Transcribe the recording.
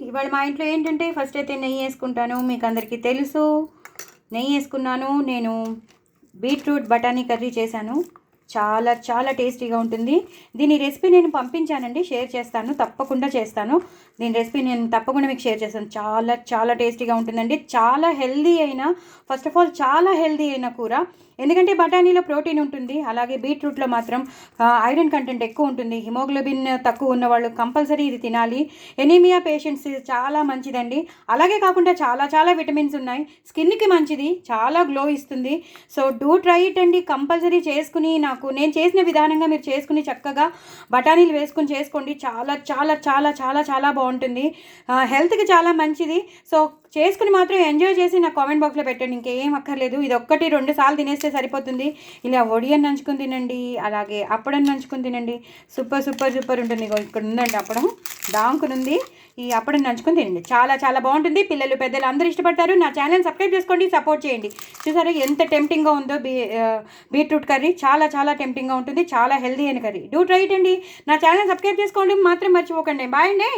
ఇవాళ మా ఇంట్లో ఏంటంటే ఫస్ట్ అయితే నెయ్యి వేసుకుంటాను. మీకు అందరికీ తెలుసు, నెయ్యి వేసుకున్నాను. నేను బీట్రూట్ బఠానీ కర్రీ చేశాను. చాలా చాలా టేస్టీగా ఉంటుంది. దీని రెసిపీ నేను పంపించానండి, షేర్ చేస్తాను, తప్పకుండా చేస్తాను. దీని రెసిపీ నేను తప్పకుండా మీకు షేర్ చేస్తాను. చాలా చాలా టేస్టీగా ఉంటుందండి. చాలా హెల్దీ అయిన, ఫస్ట్ ఆఫ్ ఆల్ చాలా హెల్దీ అయిన కూర. ఎందుకంటే బఠానీలో ప్రోటీన్ ఉంటుంది, అలాగే బీట్రూట్లో మాత్రం ఐరన్ కంటెంట్ ఎక్కువ ఉంటుంది. హిమోగ్లోబిన్ తక్కువ ఉన్న వాళ్ళు కంపల్సరీ ఇది తినాలి. ఎనీమియా పేషెంట్స్ చాలా మంచిదండి. అలాగే కాకుండా చాలా చాలా విటమిన్స్ ఉన్నాయి. స్కిన్కి మంచిది, చాలా గ్లో ఇస్తుంది. సో డూ ట్రై ఇట్ అండి. కంపల్సరీ చేసుకుని నేను చేసిన విధానంగా మీరు చేసుకుని చక్కగా బఠానీలు వేసుకుని చేసుకోండి. చాలా చాలా చాలా చాలా చాలా బాగుంటుంది. హెల్త్కి చాలా మంచిది. సో చేసుకుని మాత్రం ఎంజాయ్ చేసి నా కామెంట్ బాక్స్లో పెట్టండి. ఇంకేం అక్కర్లేదు. ఇది 1-2 సార్లు తినేస్తే సరిపోతుంది. ఇలా వడియన్ నంచుకుని తినండి, అలాగే అప్పడం నంచుకుని తినండి. సూపర్ సూపర్ సూపర్ ఉంటుంది. ఇక్కడ ఉందండి అప్పడం, దాంకునుంది. ఈ అప్పడం నంచుకొని తినండి. చాలా చాలా బాగుంటుంది. పిల్లలు పెద్దలు అందరూ ఇష్టపడతారు. నా ఛానల్ సబ్స్క్రైబ్ చేసుకోండి, సపోర్ట్ చేయండి. చూసారా ఎంత టెంప్టింగ్గా ఉందో బీట్రూట్ కర్రీ. చాలా చాలా టెంప్టింగ్గా ఉంటుంది. చాలా హెల్దీ అయిన కర్రీ. డూ ట్రై ఇట్ అండి. నా ఛానల్ సబ్స్క్రైబ్ చేసుకోండి మాత్రం మర్చిపోకండి. బాయ్ అండి.